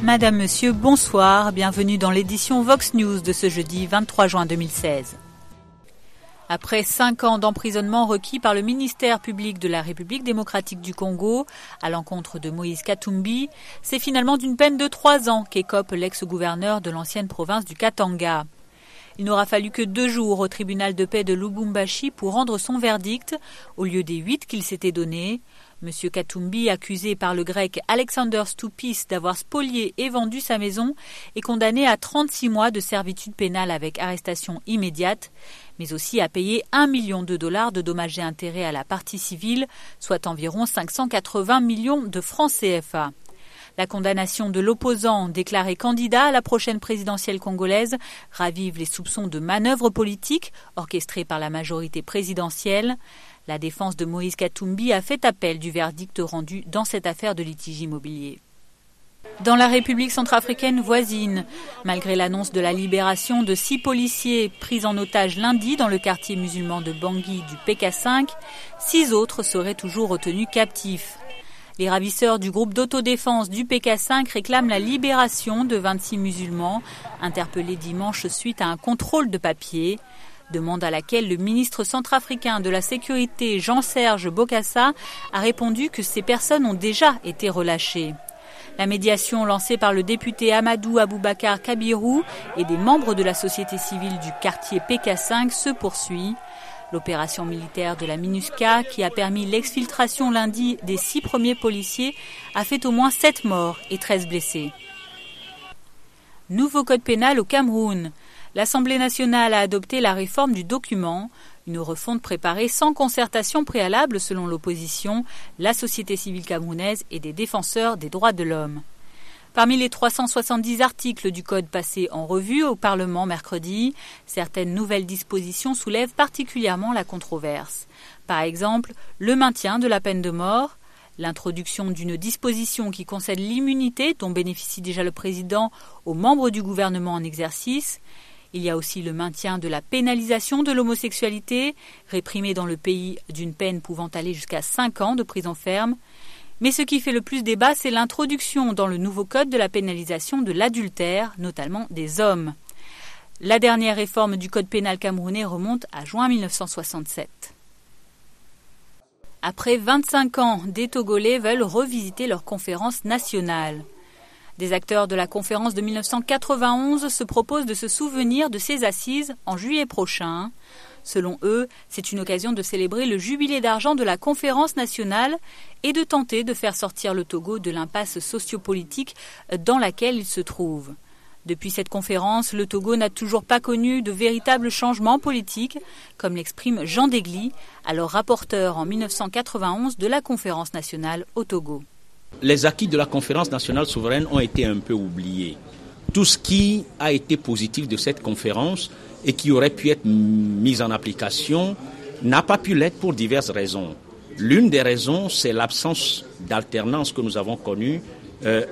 Madame, Monsieur, bonsoir, bienvenue dans l'édition Vox News de ce jeudi 23 juin 2016. Après 5 ans d'emprisonnement requis par le ministère public de la République démocratique du Congo à l'encontre de Moïse Katumbi, c'est finalement d'une peine de 3 ans qu'écope l'ex-gouverneur de l'ancienne province du Katanga. Il n'aura fallu que 2 jours au tribunal de paix de Lubumbashi pour rendre son verdict, au lieu des 8 qu'il s'était donnés. Monsieur Katumbi, accusé par le grec Alexander Stoupis d'avoir spolié et vendu sa maison, est condamné à 36 mois de servitude pénale avec arrestation immédiate, mais aussi à payer $1 million de dommages et intérêts à la partie civile, soit environ 580 millions de francs CFA. La condamnation de l'opposant déclaré candidat à la prochaine présidentielle congolaise ravive les soupçons de manœuvres politiques orchestrées par la majorité présidentielle. La défense de Moïse Katumbi a fait appel du verdict rendu dans cette affaire de litige immobilier. Dans la République centrafricaine voisine, malgré l'annonce de la libération de 6 policiers pris en otage lundi dans le quartier musulman de Bangui du PK5, 6 autres seraient toujours retenus captifs. Les ravisseurs du groupe d'autodéfense du PK5 réclament la libération de 26 musulmans, interpellés dimanche suite à un contrôle de papier. Demande à laquelle le ministre centrafricain de la Sécurité, Jean-Serge Bokassa, a répondu que ces personnes ont déjà été relâchées. La médiation lancée par le député Amadou Aboubakar Kabirou et des membres de la société civile du quartier PK5 se poursuit. L'opération militaire de la MINUSCA, qui a permis l'exfiltration lundi des 6 premiers policiers, a fait au moins 7 morts et 13 blessés. Nouveau code pénal au Cameroun. L'Assemblée nationale a adopté la réforme du document, une refonte préparée sans concertation préalable selon l'opposition, la société civile camerounaise et des défenseurs des droits de l'homme. Parmi les 370 articles du code passés en revue au Parlement mercredi, certaines nouvelles dispositions soulèvent particulièrement la controverse. Par exemple, le maintien de la peine de mort, l'introduction d'une disposition qui concède l'immunité dont bénéficie déjà le président aux membres du gouvernement en exercice. Il y a aussi le maintien de la pénalisation de l'homosexualité, réprimée dans le pays d'une peine pouvant aller jusqu'à 5 ans de prison ferme. Mais ce qui fait le plus débat, c'est l'introduction dans le nouveau code de la pénalisation de l'adultère, notamment des hommes. La dernière réforme du code pénal camerounais remonte à juin 1967. Après 25 ans, des Togolais veulent revisiter leur conférence nationale. Des acteurs de la conférence de 1991 se proposent de se souvenir de ces assises en juillet prochain. Selon eux, c'est une occasion de célébrer le jubilé d'argent de la conférence nationale et de tenter de faire sortir le Togo de l'impasse sociopolitique dans laquelle il se trouve. Depuis cette conférence, le Togo n'a toujours pas connu de véritables changements politiques, comme l'exprime Jean Degli, alors rapporteur en 1991 de la conférence nationale au Togo. Les acquis de la conférence nationale souveraine ont été un peu oubliés. Tout ce qui a été positif de cette conférence et qui aurait pu être mis en application n'a pas pu l'être pour diverses raisons. L'une des raisons, c'est l'absence d'alternance que nous avons connue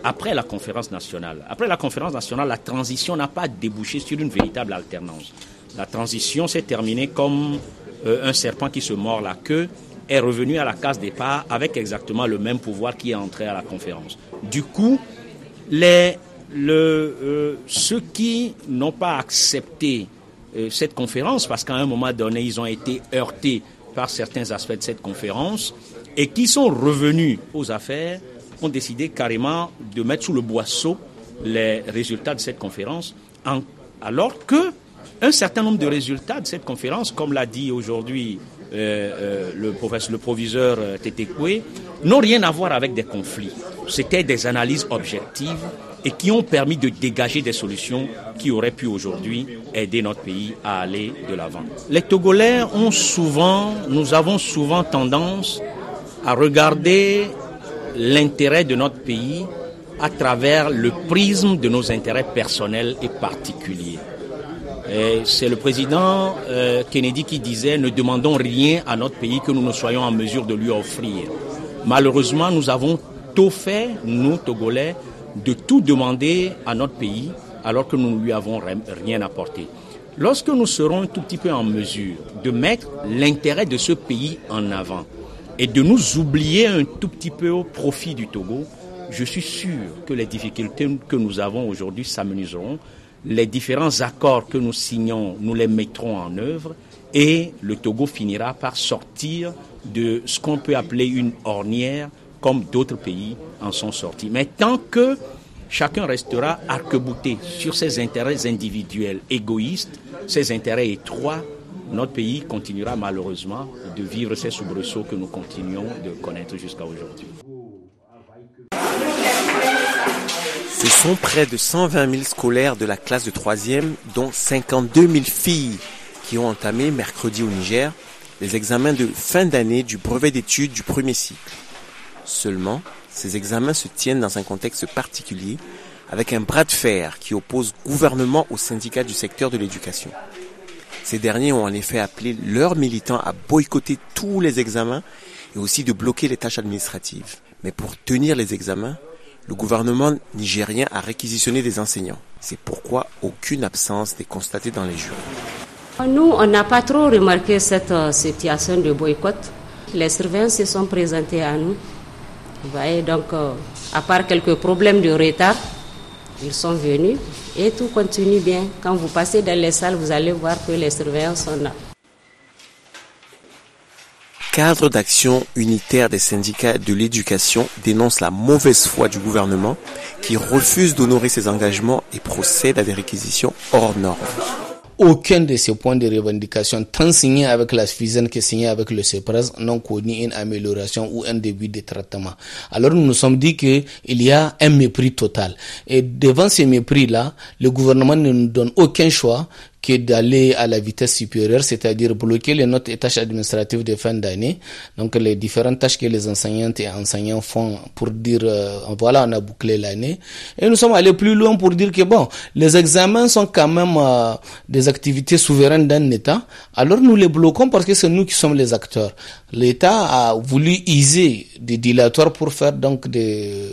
après la conférence nationale. Après la conférence nationale, la transition n'a pas débouché sur une véritable alternance. La transition s'est terminée comme un serpent qui se mord la queue, est revenu à la case départ avec exactement le même pouvoir qui est entré à la conférence. Du coup, ceux qui n'ont pas accepté cette conférence, parce qu'à un moment donné, ils ont été heurtés par certains aspects de cette conférence, et qui sont revenus aux affaires, ont décidé carrément de mettre sous le boisseau les résultats de cette conférence, alors que un certain nombre de résultats de cette conférence, comme l'a dit aujourd'hui le proviseur Tetekwe, n'ont rien à voir avec des conflits. C'était des analyses objectives et qui ont permis de dégager des solutions qui auraient pu aujourd'hui aider notre pays à aller de l'avant. Les Togolais nous avons souvent tendance à regarder l'intérêt de notre pays à travers le prisme de nos intérêts personnels et particuliers. Et c'est le président Kennedy qui disait « Ne demandons rien à notre pays que nous ne soyons en mesure de lui offrir ». Malheureusement, nous avons tôt fait, nous, Togolais, de tout demander à notre pays alors que nous ne lui avons rien apporté. Lorsque nous serons un tout petit peu en mesure de mettre l'intérêt de ce pays en avant et de nous oublier un tout petit peu au profit du Togo, je suis sûr que les difficultés que nous avons aujourd'hui s'amenuiseront. Les différents accords que nous signons, nous les mettrons en œuvre et le Togo finira par sortir de ce qu'on peut appeler une ornière comme d'autres pays en sont sortis. Mais tant que chacun restera arc-bouté sur ses intérêts individuels égoïstes, ses intérêts étroits, notre pays continuera malheureusement de vivre ces soubresauts que nous continuons de connaître jusqu'à aujourd'hui. Ce sont près de 120 000 scolaires de la classe de 3e, dont 52 000 filles, qui ont entamé mercredi au Niger les examens de fin d'année du brevet d'études du premier cycle. Seulement, ces examens se tiennent dans un contexte particulier, avec un bras de fer qui oppose gouvernement aux syndicats du secteur de l'éducation. Ces derniers ont en effet appelé leurs militants à boycotter tous les examens et aussi de bloquer les tâches administratives. Mais pour tenir les examens, le gouvernement nigérien a réquisitionné des enseignants. C'est pourquoi aucune absence n'est constatée dans les jurys. Nous, on n'a pas trop remarqué cette situation de boycott. Les surveillants se sont présentés à nous. Vous voyez, donc, à part quelques problèmes de retard, ils sont venus et tout continue bien. Quand vous passez dans les salles, vous allez voir que les surveillants sont là. Cadre d'action unitaire des syndicats de l'éducation dénonce la mauvaise foi du gouvernement qui refuse d'honorer ses engagements et procède à des réquisitions hors normes. Aucun de ces points de revendication, tant signés avec la FISEN que signés avec le CEPRES, n'ont connu une amélioration ou un début de traitement. Alors nous nous sommes dit qu'il y a un mépris total. Et devant ces mépris-là, le gouvernement ne nous donne aucun choix que d'aller à la vitesse supérieure, c'est-à-dire bloquer les notes et tâches administratives de fin d'année. Donc les différentes tâches que les enseignantes et enseignants font pour dire voilà, on a bouclé l'année. Et nous sommes allés plus loin pour dire que bon, les examens sont quand même des activités souveraines d'un État. Alors nous les bloquons parce que c'est nous qui sommes les acteurs. L'État a voulu user des dilatoires pour faire donc des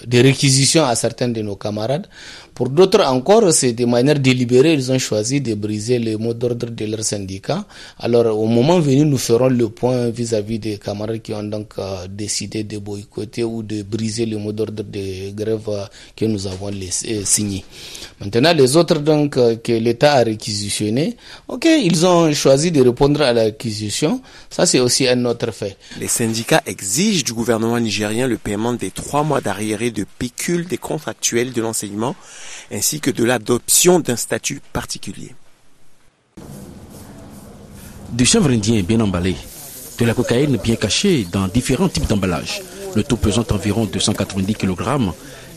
réquisitions à certains de nos camarades. Pour d'autres encore, c'est de manière délibérée, ils ont choisi de briser le mot d'ordre de leur syndicat. Alors, au moment venu, nous ferons le point vis-à-vis des camarades qui ont donc décidé de boycotter ou de briser le mot d'ordre de grève que nous avons signé. Maintenant, les autres donc que l'État a réquisitionnés, ok, ils ont choisi de répondre à la réquisition. Ça, c'est aussi un autre fait. Les syndicats exigent du gouvernement nigérien le paiement des 3 mois d'arriérés de pécule des contractuels de l'enseignement, ainsi que de l'adoption d'un statut particulier. Du chanvre indien bien emballé, de la cocaïne bien cachée dans différents types d'emballages, le tout pesant environ 290 kg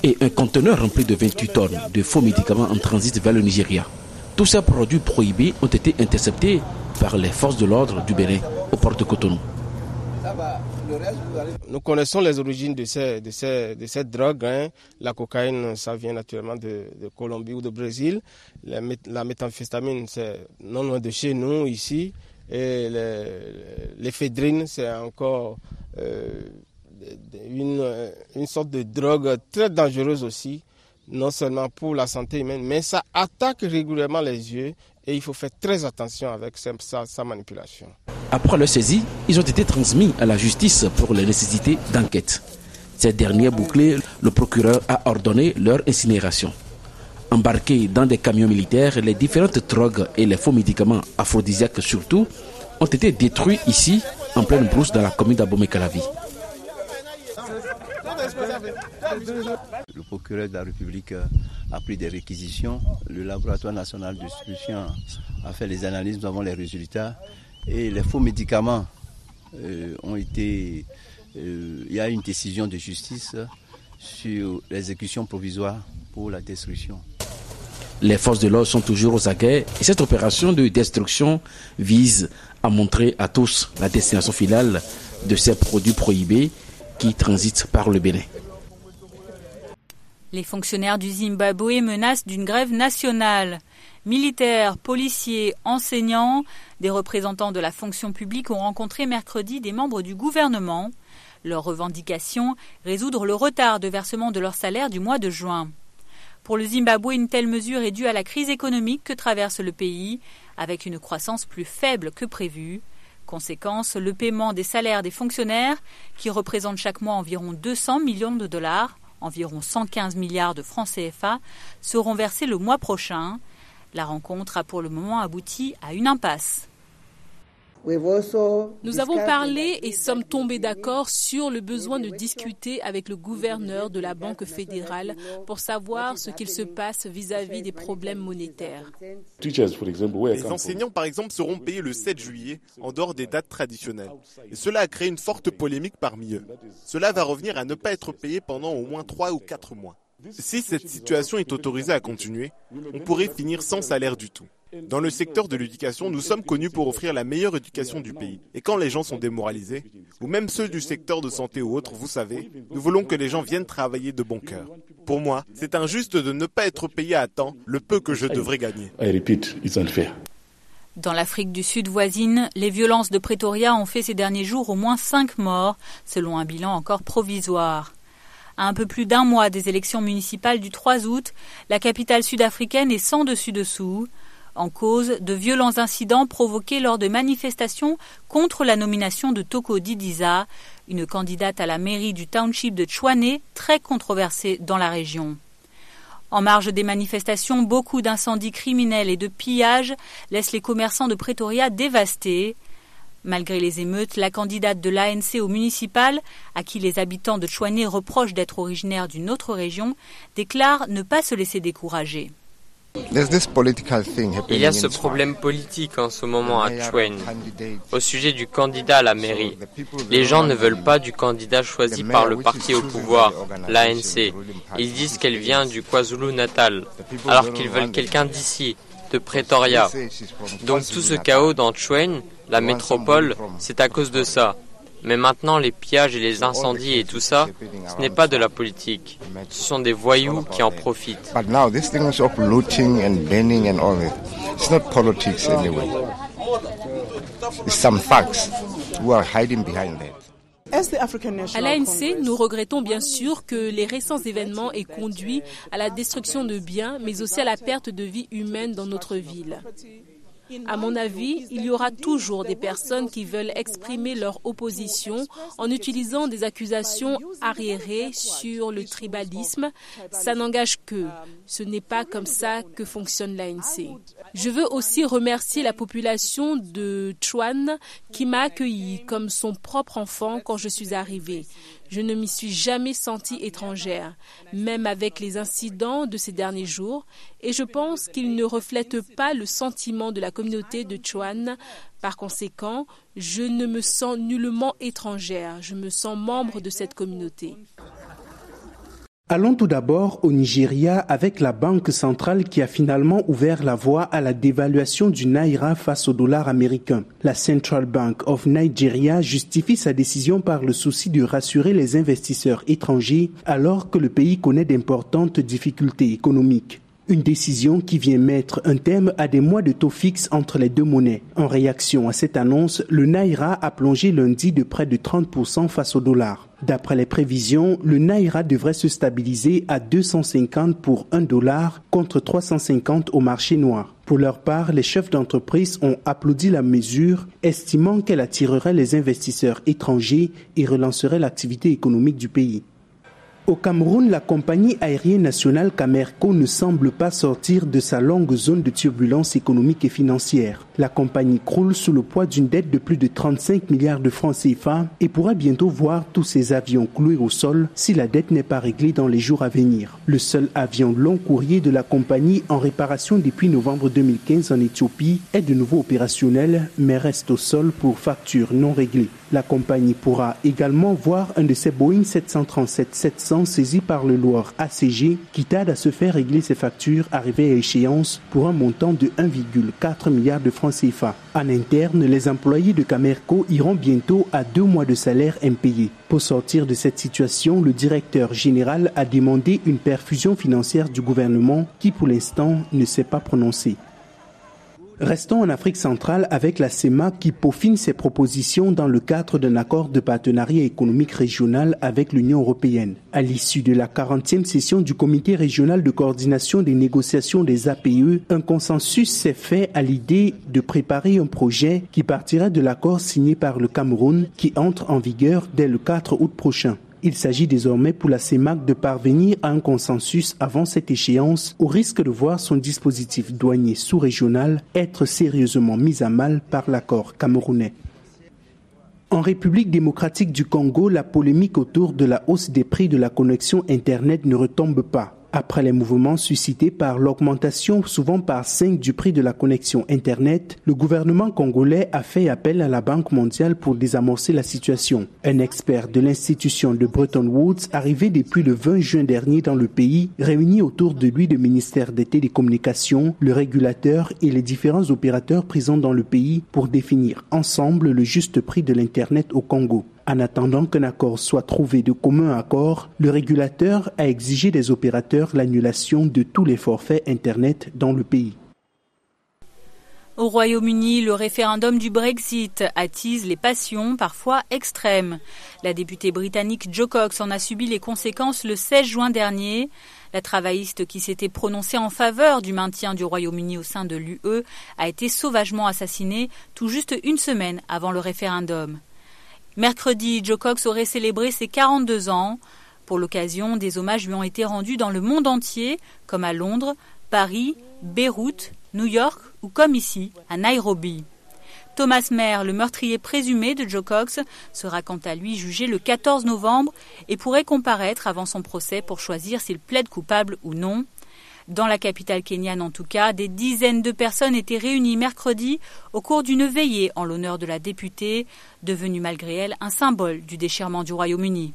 et un conteneur rempli de 28 tonnes de faux médicaments en transit vers le Nigeria. Tous ces produits prohibés ont été interceptés par les forces de l'ordre du Bénin au port de Cotonou. Nous connaissons les origines de cette drogue. La cocaïne, ça vient naturellement de Colombie ou de Brésil. La méthamphétamine, c'est non loin de chez nous, ici. Et l'éphédrine, c'est encore une sorte de drogue très dangereuse aussi, non seulement pour la santé humaine, mais ça attaque régulièrement les yeux et il faut faire très attention avec sa manipulation. Après leur saisie, ils ont été transmis à la justice pour les nécessités d'enquête. Ces derniers bouclés, le procureur a ordonné leur incinération. Embarqués dans des camions militaires, les différentes drogues et les faux médicaments aphrodisiaques surtout ont été détruits ici, en pleine brousse dans la commune d'Abomey-Calavi. Le procureur de la République a pris des réquisitions. Le laboratoire national de stupéfiants a fait les analyses, nous avons les résultats. Et les faux médicaments ont été... il y a une décision de justice sur l'exécution provisoire pour la destruction. Les forces de l'ordre sont toujours aux aguets et cette opération de destruction vise à montrer à tous la destination finale de ces produits prohibés qui transitent par le Bénin. Les fonctionnaires du Zimbabwe menacent d'une grève nationale. Militaires, policiers, enseignants, des représentants de la fonction publique ont rencontré mercredi des membres du gouvernement. Leur revendication, résoudre le retard de versement de leur salaire du mois de juin. Pour le Zimbabwe, une telle mesure est due à la crise économique que traverse le pays, avec une croissance plus faible que prévue. Conséquence, le paiement des salaires des fonctionnaires, qui représentent chaque mois environ 200 millions de dollars, environ 115 milliards de francs CFA, seront versés le mois prochain. La rencontre a pour le moment abouti à une impasse. Nous avons parlé et sommes tombés d'accord sur le besoin de discuter avec le gouverneur de la Banque fédérale pour savoir ce qu'il se passe vis-à-vis des problèmes monétaires. Les enseignants, par exemple, seront payés le 7 juillet, en dehors des dates traditionnelles. Et cela a créé une forte polémique parmi eux. Cela va revenir à ne pas être payé pendant au moins 3 ou 4 mois. Si cette situation est autorisée à continuer, on pourrait finir sans salaire du tout. Dans le secteur de l'éducation, nous sommes connus pour offrir la meilleure éducation du pays. Et quand les gens sont démoralisés, ou même ceux du secteur de santé ou autres, vous savez, nous voulons que les gens viennent travailler de bon cœur. Pour moi, c'est injuste de ne pas être payé à temps le peu que je devrais gagner. Dans l'Afrique du Sud voisine, les violences de Pretoria ont fait ces derniers jours au moins 5 morts, selon un bilan encore provisoire. À un peu plus d'un mois des élections municipales du 3 août, la capitale sud-africaine est sans dessus-dessous. En cause de violents incidents provoqués lors de manifestations contre la nomination de Toko Didiza, une candidate à la mairie du township de Tshwane, très controversée dans la région. En marge des manifestations, beaucoup d'incendies criminels et de pillages laissent les commerçants de Pretoria dévastés. Malgré les émeutes, la candidate de l'ANC au municipal, à qui les habitants de Tshwane reprochent d'être originaire d'une autre région, déclare ne pas se laisser décourager. Il y a ce problème politique en ce moment à Tshwane, au sujet du candidat à la mairie. Les gens ne veulent pas du candidat choisi par le parti au pouvoir, l'ANC. Ils disent qu'elle vient du KwaZulu-Natal, alors qu'ils veulent quelqu'un d'ici, de Pretoria. Donc tout ce chaos dans Tshwane, la métropole, c'est à cause de ça. Mais maintenant, les pillages et les incendies et tout ça, ce n'est pas de la politique. Ce sont des voyous qui en profitent. À l'ANC, nous regrettons bien sûr que les récents événements aient conduit à la destruction de biens, mais aussi à la perte de vie humaine dans notre ville. À mon avis, il y aura toujours des personnes qui veulent exprimer leur opposition en utilisant des accusations arriérées sur le tribalisme. Ça n'engage qu'eux. Ce n'est pas comme ça que fonctionne l'ANC. Je veux aussi remercier la population de Tshwane qui m'a accueilli comme son propre enfant quand je suis arrivée. Je ne m'y suis jamais sentie étrangère, même avec les incidents de ces derniers jours, et je pense qu'ils ne reflètent pas le sentiment de la communauté de Tshwane. Par conséquent, je ne me sens nullement étrangère, je me sens membre de cette communauté. Allons tout d'abord au Nigeria avec la Banque centrale qui a finalement ouvert la voie à la dévaluation du Naira face au dollar américain. La Central Bank of Nigeria justifie sa décision par le souci de rassurer les investisseurs étrangers alors que le pays connaît d'importantes difficultés économiques. Une décision qui vient mettre un terme à des mois de taux fixes entre les deux monnaies. En réaction à cette annonce, le Naira a plongé lundi de près de 30% face au dollar. D'après les prévisions, le Naira devrait se stabiliser à 250 pour $1 contre 350 au marché noir. Pour leur part, les chefs d'entreprise ont applaudi la mesure, estimant qu'elle attirerait les investisseurs étrangers et relancerait l'activité économique du pays. Au Cameroun, la compagnie aérienne nationale Camerco ne semble pas sortir de sa longue zone de turbulence économique et financière. La compagnie croule sous le poids d'une dette de plus de 35 milliards de francs CFA et pourra bientôt voir tous ses avions cloués au sol si la dette n'est pas réglée dans les jours à venir. Le seul avion long courrier de la compagnie en réparation depuis novembre 2015 en Éthiopie est de nouveau opérationnel mais reste au sol pour factures non réglées. La compagnie pourra également voir un de ses Boeing 737-700 saisi par le Loir ACG qui tarde à se faire régler ses factures arrivées à échéance pour un montant de 1,4 milliard de francs CFA. En interne, les employés de Camerco iront bientôt à 2 mois de salaire impayés. Pour sortir de cette situation, le directeur général a demandé une perfusion financière du gouvernement qui pour l'instant ne s'est pas prononcé. Restons en Afrique centrale avec la CEMAC qui peaufine ses propositions dans le cadre d'un accord de partenariat économique régional avec l'Union européenne. À l'issue de la 40e session du Comité régional de coordination des négociations des APE, un consensus s'est fait à l'idée de préparer un projet qui partirait de l'accord signé par le Cameroun qui entre en vigueur dès le 4 août prochain. Il s'agit désormais pour la CEMAC de parvenir à un consensus avant cette échéance, au risque de voir son dispositif douanier sous-régional être sérieusement mis à mal par l'accord camerounais. En République démocratique du Congo, la polémique autour de la hausse des prix de la connexion Internet ne retombe pas. Après les mouvements suscités par l'augmentation souvent par 5 du prix de la connexion Internet, le gouvernement congolais a fait appel à la Banque mondiale pour désamorcer la situation. Un expert de l'institution de Bretton Woods, arrivé depuis le 20 juin dernier dans le pays, réunit autour de lui le ministère des Télécommunications, le régulateur et les différents opérateurs présents dans le pays pour définir ensemble le juste prix de l'Internet au Congo. En attendant qu'un accord soit trouvé de commun accord, le régulateur a exigé des opérateurs l'annulation de tous les forfaits Internet dans le pays. Au Royaume-Uni, le référendum du Brexit attise les passions, parfois extrêmes. La députée britannique Jo Cox en a subi les conséquences le 16 juin dernier. La travailliste qui s'était prononcée en faveur du maintien du Royaume-Uni au sein de l'UE a été sauvagement assassinée tout juste une semaine avant le référendum. Mercredi, Jo Cox aurait célébré ses 42 ans. Pour l'occasion, des hommages lui ont été rendus dans le monde entier, comme à Londres, Paris, Beyrouth, New York ou comme ici, à Nairobi. Thomas Mer, le meurtrier présumé de Jo Cox, sera quant à lui jugé le 14 novembre et pourrait comparaître avant son procès pour choisir s'il plaide coupable ou non. Dans la capitale kenyane en tout cas, des dizaines de personnes étaient réunies mercredi au cours d'une veillée en l'honneur de la députée, devenue malgré elle un symbole du déchirement du Royaume-Uni.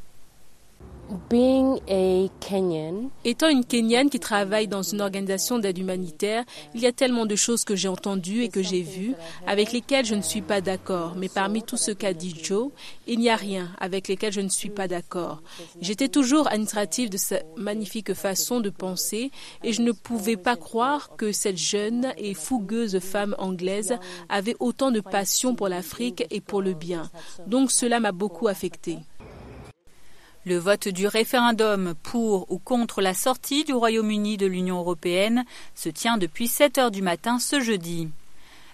Étant une Kenyane qui travaille dans une organisation d'aide humanitaire, il y a tellement de choses que j'ai entendues et que j'ai vues, avec lesquelles je ne suis pas d'accord. Mais parmi tout ce qu'a dit Joe, il n'y a rien avec lesquels je ne suis pas d'accord. J'étais toujours admirative de sa magnifique façon de penser et je ne pouvais pas croire que cette jeune et fougueuse femme anglaise avait autant de passion pour l'Afrique et pour le bien. Donc cela m'a beaucoup affectée. Le vote du référendum pour ou contre la sortie du Royaume-Uni de l'Union européenne se tient depuis 7 heures du matin ce jeudi.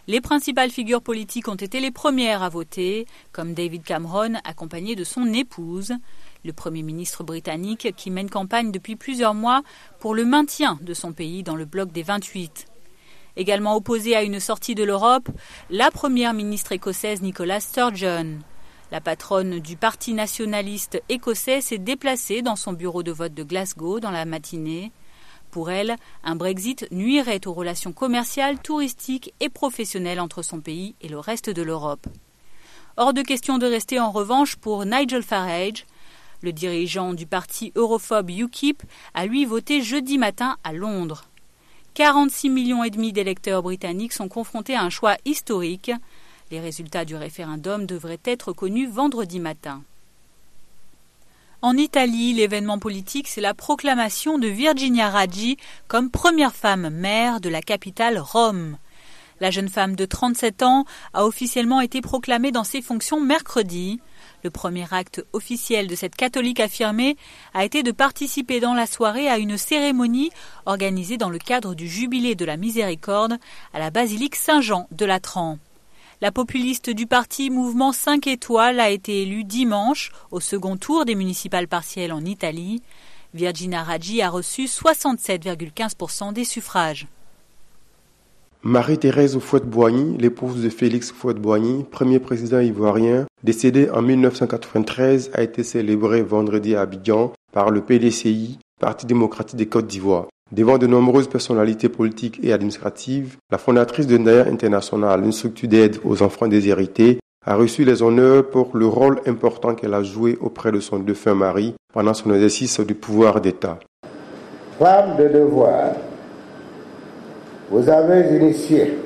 Les principales figures politiques ont été les premières à voter, comme David Cameron, accompagné de son épouse, le Premier ministre britannique qui mène campagne depuis plusieurs mois pour le maintien de son pays dans le bloc des 28. Également opposée à une sortie de l'Europe, la Première ministre écossaise Nicola Sturgeon. La patronne du Parti nationaliste écossais s'est déplacée dans son bureau de vote de Glasgow dans la matinée. Pour elle, un Brexit nuirait aux relations commerciales, touristiques et professionnelles entre son pays et le reste de l'Europe. Hors de question de rester en revanche pour Nigel Farage. Le dirigeant du parti europhobe UKIP a lui voté jeudi matin à Londres. 46,5 millions d'électeurs britanniques sont confrontés à un choix historique. Les résultats du référendum devraient être connus vendredi matin. En Italie, l'événement politique, c'est la proclamation de Virginia Raggi comme première femme maire de la capitale Rome. La jeune femme de 37 ans a officiellement été proclamée dans ses fonctions mercredi. Le premier acte officiel de cette catholique affirmée a été de participer dans la soirée à une cérémonie organisée dans le cadre du Jubilé de la Miséricorde à la basilique Saint-Jean de Latran. La populiste du parti Mouvement 5 étoiles a été élue dimanche au second tour des municipales partielles en Italie. Virginia Raggi a reçu 67,15% des suffrages. Marie-Thérèse Houphouët-Boigny, l'épouse de Félix Houphouët-Boigny, premier président ivoirien, décédé en 1993, a été célébrée vendredi à Abidjan par le PDCI, Parti démocratique des Côtes d'Ivoire. Devant de nombreuses personnalités politiques et administratives, la fondatrice de Ndaya International, une structure d'aide aux enfants déshérités, a reçu les honneurs pour le rôle important qu'elle a joué auprès de son défunt mari pendant son exercice du pouvoir d'État. Femme de devoir, vous avez initié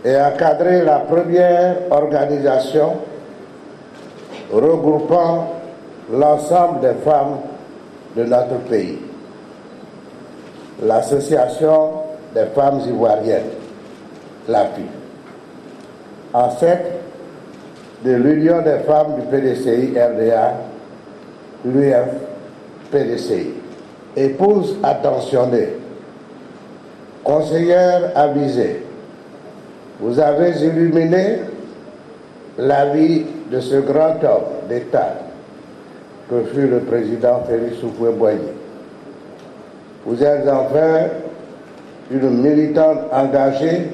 et encadré la première organisation regroupant l'ensemble des femmes de notre pays. L'Association des femmes ivoiriennes. l'appui. Ancêtre de l'Union des femmes du PDCI-RDA, l'UF-PDCI. Épouse attentionnée, conseillère avisée, vous avez illuminé la vie de ce grand homme d'État que fut le président Félix Houphouët-Boigny. Vous êtes enfin une militante engagée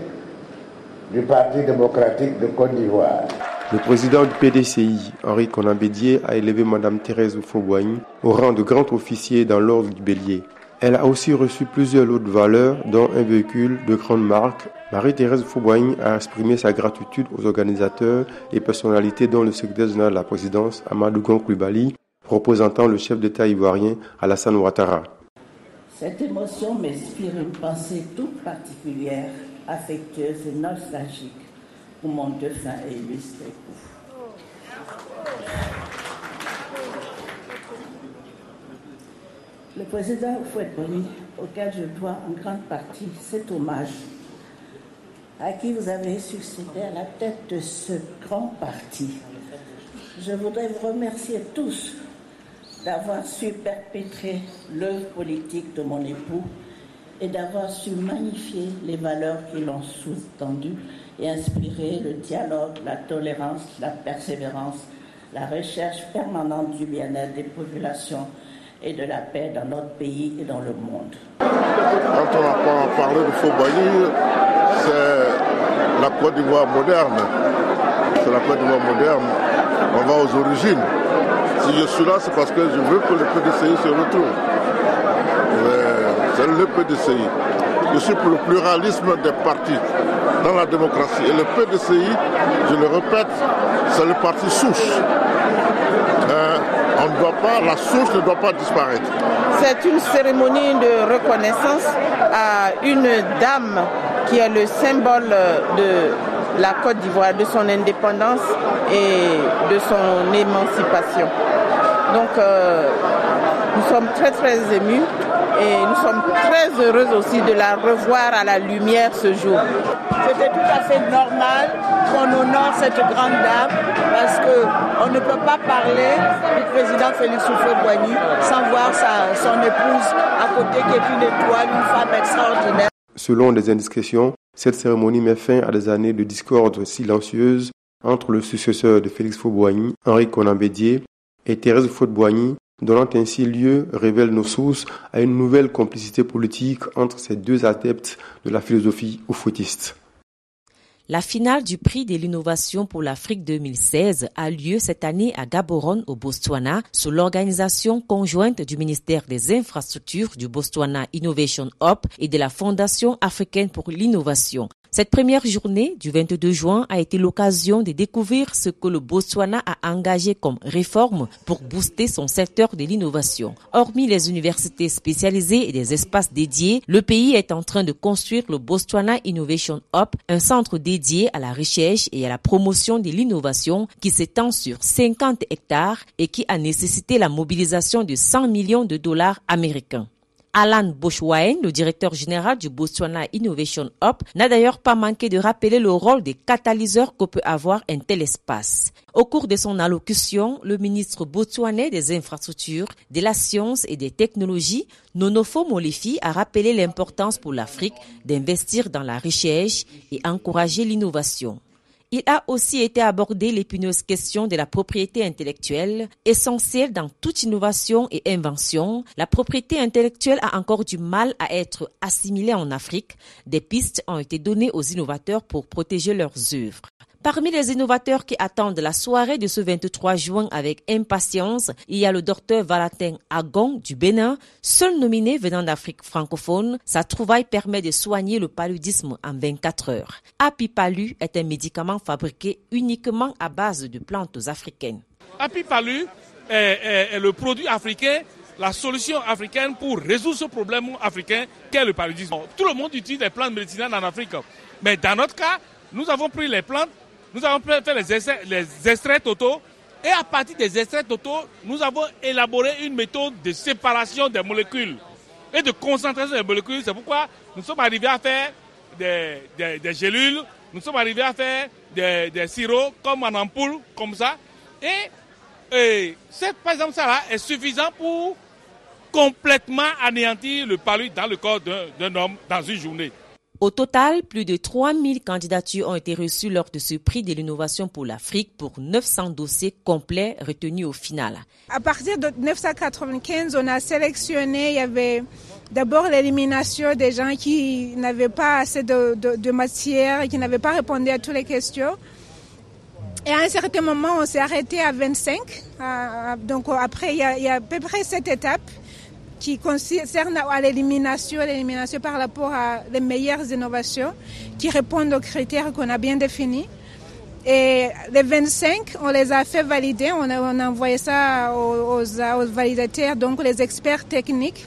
du Parti démocratique de Côte d'Ivoire. Le président du PDCI, Henri Konan Bédié, a élevé Mme Thérèse Houphouët-Boigny au rang de grand officier dans l'ordre du Bélier. Elle a aussi reçu plusieurs lots de valeurs, dont un véhicule de grande marque. Marie-Thérèse Houphouët-Boigny a exprimé sa gratitude aux organisateurs et personnalités dont le secrétaire général de la présidence, Amadou Gon Coulibaly, représentant le chef d'État ivoirien, Alassane Ouattara. Cette émotion m'inspire une pensée toute particulière, affectueuse et nostalgique pour mon défunt et illustre époux. Le président Houphouët-Boigny, auquel je dois en grande partie cet hommage, à qui vous avez succédé à la tête de ce grand parti. Je voudrais vous remercier tous d'avoir su perpétrer l'œuvre politique de mon époux et d'avoir su magnifier les valeurs qui l'ont sous-tendu et inspirer le dialogue, la tolérance, la persévérance, la recherche permanente du bien-être des populations et de la paix dans notre pays et dans le monde. Quand on a parlé de Houphouët-Boigny, c'est la Côte d'Ivoire moderne. C'est la Côte d'Ivoire moderne. On va aux origines. Si je suis là, c'est parce que je veux que le PDCI se retrouve. C'est le PDCI. Je suis pour le pluralisme des partis dans la démocratie. Et le PDCI, je le répète, c'est le parti souche. La souche ne doit pas disparaître. C'est une cérémonie de reconnaissance à une dame qui est le symbole de la Côte d'Ivoire, de son indépendance et de son émancipation. Donc nous sommes très très émus et nous sommes très heureux aussi de la revoir à la lumière ce jour. C'était tout à fait normal qu'on honore cette grande dame parce qu'on ne peut pas parler du président Félix Houphouët-Boigny sans voir son épouse à côté qui est une étoile, une femme extraordinaire. Selon des indiscrétions, cette cérémonie met fin à des années de discorde silencieuse entre le successeur de Félix Houphouët-Boigny, Henri Konan Bédié, et Thérèse Houphouët-Boigny, donnant ainsi lieu, révèlent nos sources, à une nouvelle complicité politique entre ces deux adeptes de la philosophie oufouettiste. La finale du prix de l'innovation pour l'Afrique 2016 a lieu cette année à Gaborone au Botswana sous l'organisation conjointe du ministère des Infrastructures du Botswana Innovation Hub et de la Fondation africaine pour l'innovation. Cette première journée du 22 juin a été l'occasion de découvrir ce que le Botswana a engagé comme réforme pour booster son secteur de l'innovation. Hormis les universités spécialisées et des espaces dédiés, le pays est en train de construire le Botswana Innovation Hub, un centre dédié à la recherche et à la promotion de l'innovation qui s'étend sur 50 hectares et qui a nécessité la mobilisation de 100 millions de dollars américains. Alan Boschwaen, le directeur général du Botswana Innovation Hub, n'a d'ailleurs pas manqué de rappeler le rôle des catalyseurs que peut avoir un tel espace. Au cours de son allocution, le ministre botswanais des Infrastructures, de la Science et des Technologies, Nonofo Molefi, a rappelé l'importance pour l'Afrique d'investir dans la recherche et encourager l'innovation. Il a aussi été abordé l'épineuse question de la propriété intellectuelle, essentielle dans toute innovation et invention. La propriété intellectuelle a encore du mal à être assimilée en Afrique. Des pistes ont été données aux innovateurs pour protéger leurs œuvres. Parmi les innovateurs qui attendent la soirée de ce 23 juin avec impatience, il y a le docteur Valentin Agon du Bénin, seul nominé venant d'Afrique francophone. Sa trouvaille permet de soigner le paludisme en 24 heures. Apipalu est un médicament fabriqué uniquement à base de plantes africaines. Apipalu est le produit africain, la solution africaine pour résoudre ce problème africain qu'est le paludisme. Tout le monde utilise les plantes médicinales en Afrique, mais dans notre cas, nous avons pris les plantes. Nous avons fait les extraits totaux et à partir des extraits totaux, nous avons élaboré une méthode de séparation des molécules et de concentration des molécules. C'est pourquoi nous sommes arrivés à faire des gélules, nous sommes arrivés à faire des sirops comme en ampoule, comme ça. Et par exemple, ça là est suffisant pour complètement anéantir le paludisme dans le corps d'un homme dans une journée. Au total, plus de 3000 candidatures ont été reçues lors de ce prix de l'innovation pour l'Afrique pour 900 dossiers complets retenus au final. À partir de 1995, on a sélectionné, il y avait d'abord l'élimination des gens qui n'avaient pas assez de matière et qui n'avaient pas répondu à toutes les questions. Et à un certain moment, on s'est arrêté à 25. Donc après, il y a à peu près 7 étapes qui concerne à l'élimination par rapport à les meilleures innovations qui répondent aux critères qu'on a bien définis. Et les 25, on les a fait valider, on a envoyé ça aux validateurs, donc les experts techniques.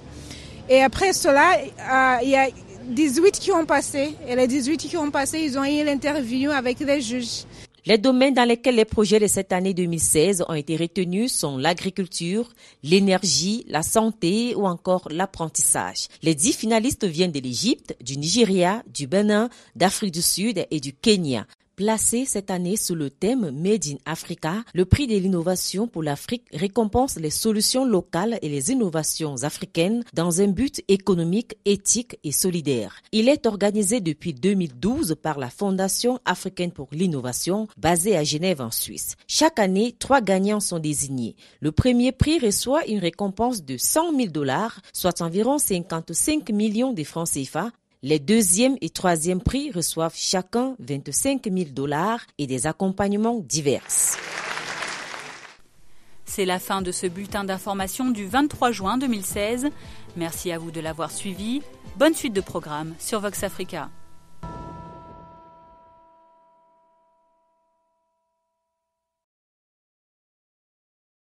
Et après cela, il y a 18 qui ont passé. Et les 18 qui ont passé, ils ont eu l'interview avec les juges. Les domaines dans lesquels les projets de cette année 2016 ont été retenus sont l'agriculture, l'énergie, la santé ou encore l'apprentissage. Les 10 finalistes viennent de l'Égypte, du Nigeria, du Bénin, d'Afrique du Sud et du Kenya. Placé cette année sous le thème Made in Africa, le prix de l'innovation pour l'Afrique récompense les solutions locales et les innovations africaines dans un but économique, éthique et solidaire. Il est organisé depuis 2012 par la Fondation africaine pour l'innovation, basée à Genève en Suisse. Chaque année, 3 gagnants sont désignés. Le premier prix reçoit une récompense de $100 000, soit environ 55 millions de francs CFA. Les deuxième et troisième prix reçoivent chacun $25 000 et des accompagnements divers. C'est la fin de ce bulletin d'information du 23 juin 2016. Merci à vous de l'avoir suivi. Bonne suite de programme sur Vox Africa.